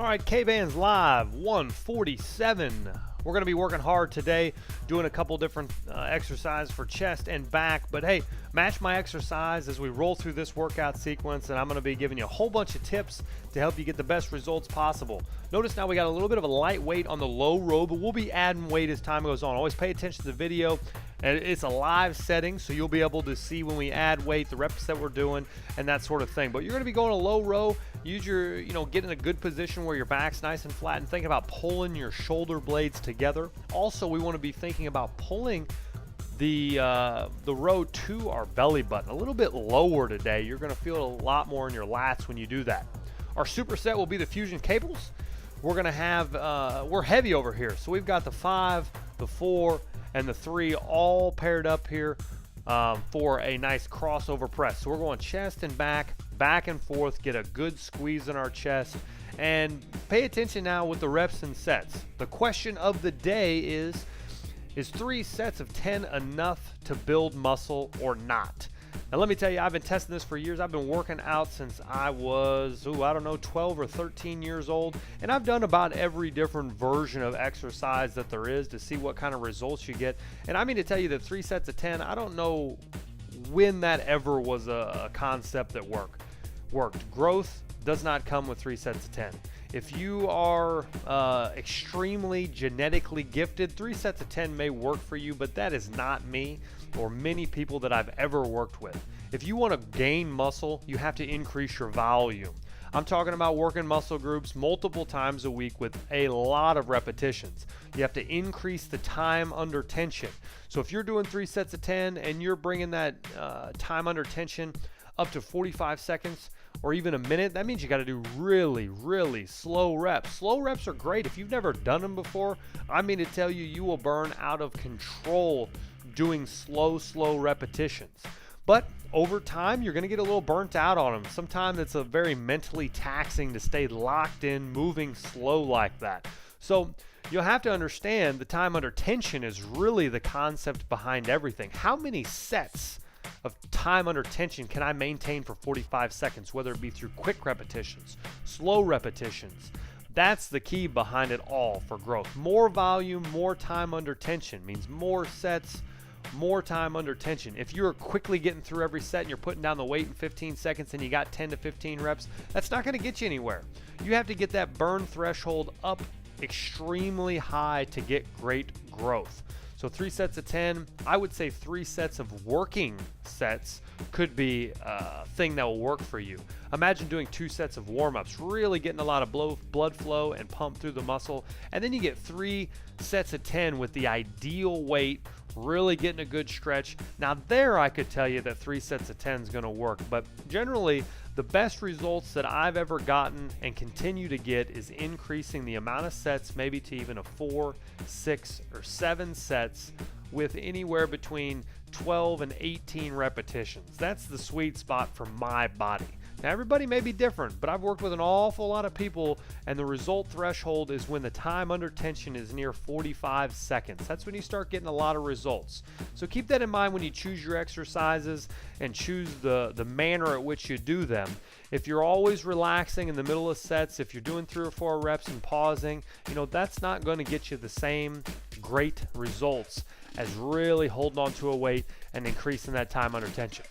All right, Kbands Live 147. We're going to be working hard today, doing a couple different exercises for chest and back. But hey, match my exercise as we roll through this workout sequence, and I'm going to be giving you a whole bunch of tips to help you get the best results possible. Notice now we got a little bit of a light weight on the low row, but we'll be adding weight as time goes on. Always pay attention to the video. And it's a live setting, so you'll be able to see when we add weight, the reps that we're doing, and that sort of thing. But you're going to be going a low row. Use your, get in a good position where your back's nice and flat, and think about pulling your shoulder blades together. Also, we want to be thinking about pulling the row to our belly button a little bit lower today. You're going to feel it a lot more in your lats when you do that. Our superset will be the fusion cables. We're going to have, we're heavy over here, so we've got the 5, the 4, and the 3 all paired up here for a nice crossover press. So we're going chest and back and forth, get a good squeeze in our chest, and pay attention now with the reps and sets. The question of the day is 3 sets of 10 enough to build muscle or not? Now let me tell you, I've been testing this for years. I've been working out since I was, 12 or 13 years old. And I've done about every different version of exercise that there is to see what kind of results you get. And I mean to tell you that 3 sets of 10, I don't know when that ever was a concept that worked. Growth does not come with 3 sets of 10. If you are extremely genetically gifted, 3 sets of 10 may work for you, but that is not me or many people that I've ever worked with. If you want to gain muscle, you have to increase your volume. I'm talking about working muscle groups multiple times a week with a lot of repetitions. You have to increase the time under tension. So if you're doing 3 sets of 10 and you're bringing that time under tension up to 45 seconds or even a minute, that means you got to do really, really slow reps. Slow reps are great. If you've never done them before, I mean to tell you, you will burn out of control doing slow repetitions. But over time, you're going to get a little burnt out on them. Sometimes it's a very mentally taxing to stay locked in, moving slow like that. So you'll have to understand the time under tension is really the concept behind everything. How many sets of time under tension can I maintain for 45 seconds, whether it be through quick repetitions, slow repetitions? That's the key behind it all for growth. More volume, more time under tension means more sets, more time under tension. If you're quickly getting through every set and you're putting down the weight in 15 seconds and you got 10 to 15 reps, that's not going to get you anywhere. You have to get that burn threshold up extremely high to get great growth. So 3 sets of 10, I would say 3 sets of working sets could be a thing that will work for you. Imagine doing 2 sets of warm-ups, really getting a lot of blood flow and pump through the muscle. And then you get 3 sets of 10 with the ideal weight, really getting a good stretch. Now there I could tell you that 3 sets of 10 is going to work, but generally the best results that I've ever gotten and continue to get is increasing the amount of sets, maybe to even a 4, 6, or 7 sets with anywhere between 12 and 18 repetitions. That's the sweet spot for my body. Now everybody may be different, but I've worked with an awful lot of people, and the result threshold is when the time under tension is near 45 seconds. That's when you start getting a lot of results. So keep that in mind when you choose your exercises and choose the manner at which you do them. If you're always relaxing in the middle of sets, if you're doing 3 or 4 reps and pausing, that's not going to get you the same great results as really holding on to a weight and increasing that time under tension.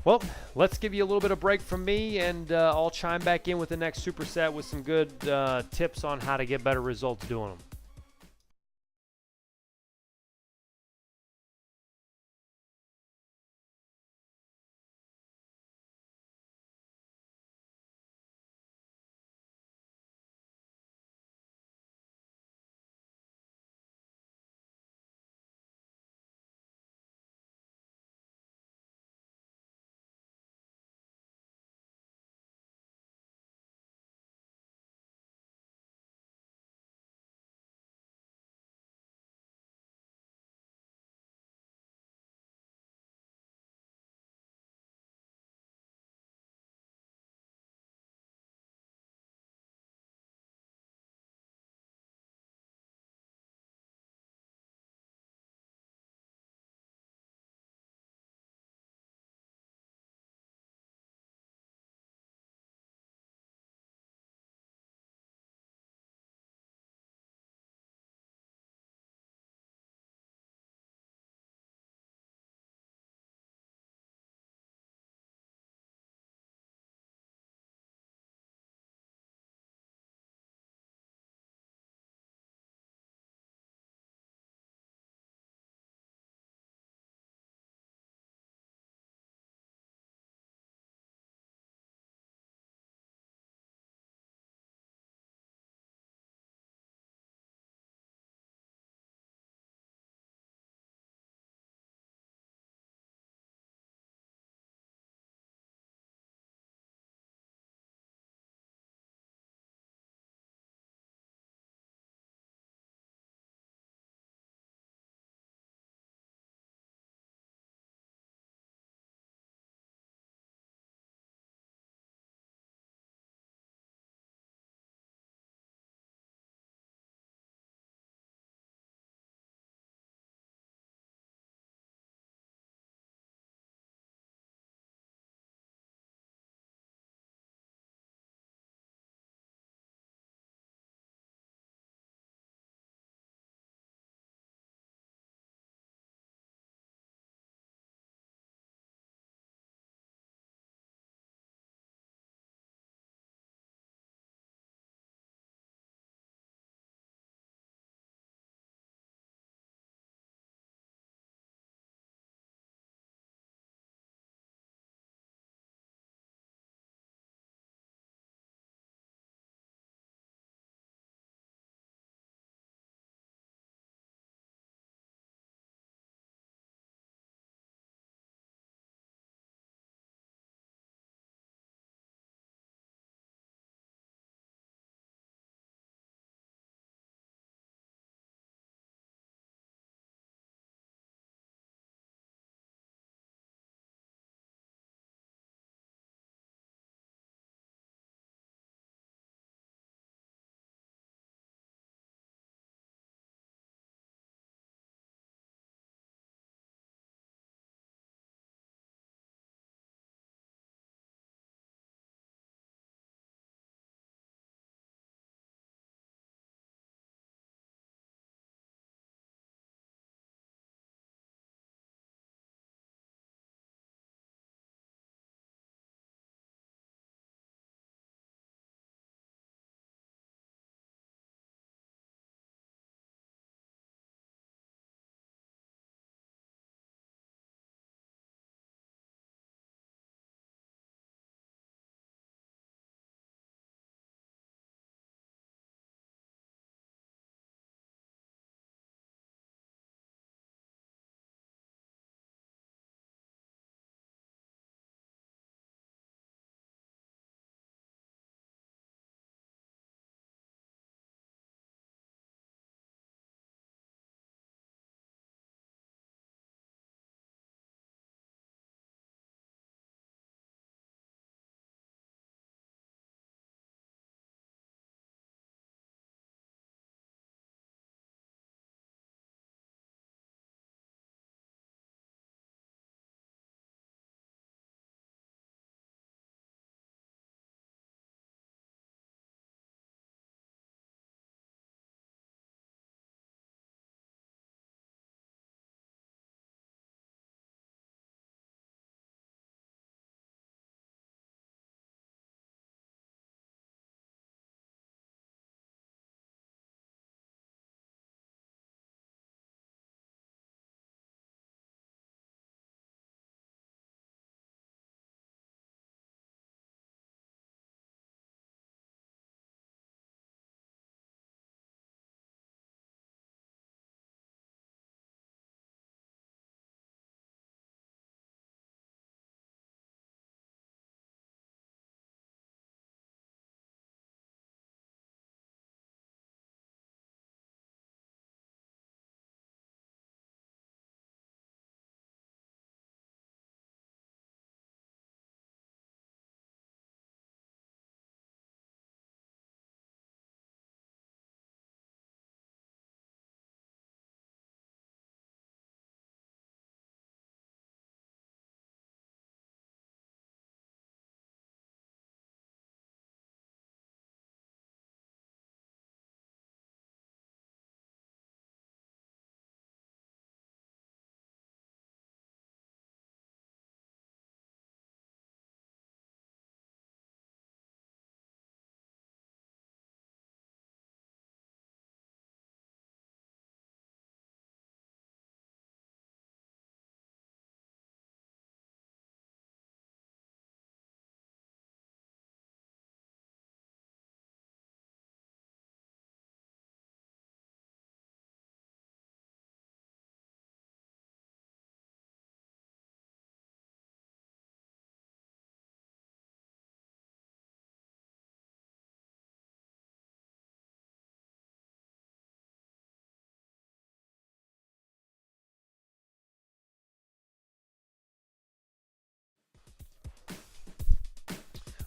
Well, let's give you a little bit of break from me, and I'll chime back in with the next superset with some good tips on how to get better results doing them.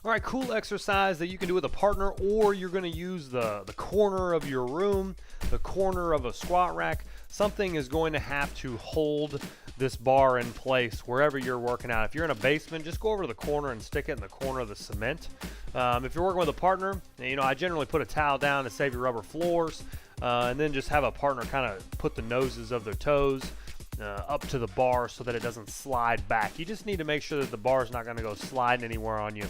All right, cool exercise that you can do with a partner, or you're going to use the corner of your room, the corner of a squat rack. Something is going to have to hold this bar in place wherever you're working out. If you're in a basement, just go over to the corner and stick it in the corner of the cement. If you're working with a partner, I generally put a towel down to save your rubber floors, and then just have a partner kind of put the noses of their toes up to the bar so that it doesn't slide back. You just need to make sure that the bar is not going to go sliding anywhere on you.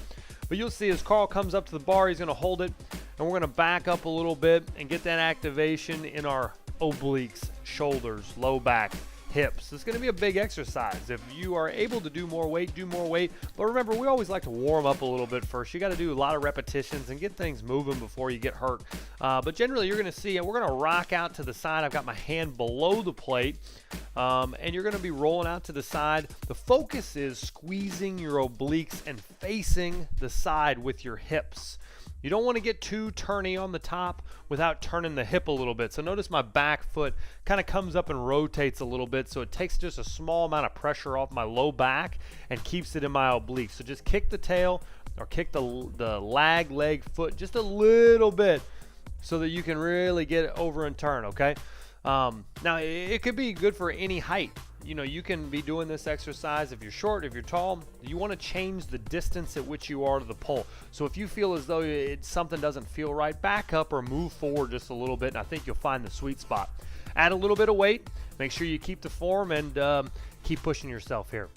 But you'll see as Carl comes up to the bar, he's going to hold it, and we're going to back up a little bit and get that activation in our obliques, shoulders, low back, hips. It's going to be a big exercise. If you are able to do more weight, do more weight. But remember, we always like to warm up a little bit first. You got to do a lot of repetitions and get things moving before you get hurt. But generally, you're going to see, we're going to rock out to the side. I've got my hand below the plate, and you're going to be rolling out to the side. The focus is squeezing your obliques and facing the side with your hips. You don't want to get too turny on the top without turning the hip a little bit. So notice my back foot kind of comes up and rotates a little bit, so it takes just a small amount of pressure off my low back and keeps it in my obliques. So just kick the tail or kick the lag leg foot just a little bit so that you can really get it over and turn, okay? Now, it could be good for any height. You can be doing this exercise if you're short, if you're tall. You want to change the distance at which you are to the pole. So if you feel as though something doesn't feel right, back up or move forward just a little bit, and I think you'll find the sweet spot. Add a little bit of weight. Make sure you keep the form and keep pushing yourself here.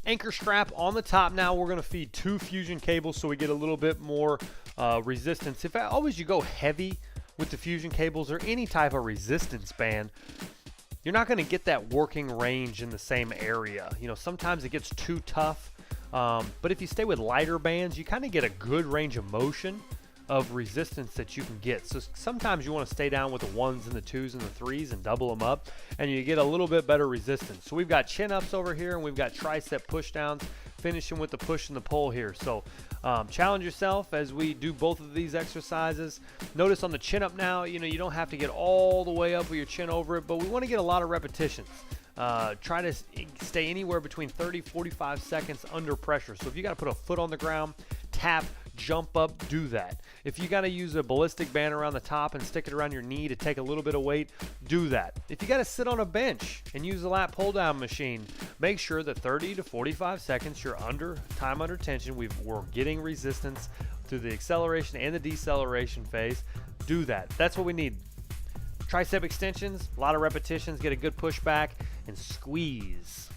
Anchor strap on the top. Now we're going to feed 2 fusion cables so we get a little bit more resistance. If always you go heavy with the fusion cables or any type of resistance band, you're not going to get that working range in the same area. You know, sometimes it gets too tough, but if you stay with lighter bands, you kind of get a good range of motion of resistance that you can get. So sometimes you want to stay down with the 1s and the 2s and the 3s and double them up, and you get a little bit better resistance. So we've got chin ups over here, and we've got tricep push downs, finishing with the push and the pull here. So challenge yourself as we do both of these exercises. Notice on the chin up now, you know, you don't have to get all the way up with your chin over it, but we want to get a lot of repetitions. Try to stay anywhere between 30-45 seconds under pressure. So if you got to put a foot on the ground, tap, jump up, do that. If you got to use a ballistic band around the top and stick it around your knee to take a little bit of weight, do that. If you got to sit on a bench and use a lat pull down machine, make sure that 30 to 45 seconds you're under tension. We're getting resistance through the acceleration and the deceleration phase. Do that. That's what we need. Tricep extensions, a lot of repetitions, get a good push back, and squeeze.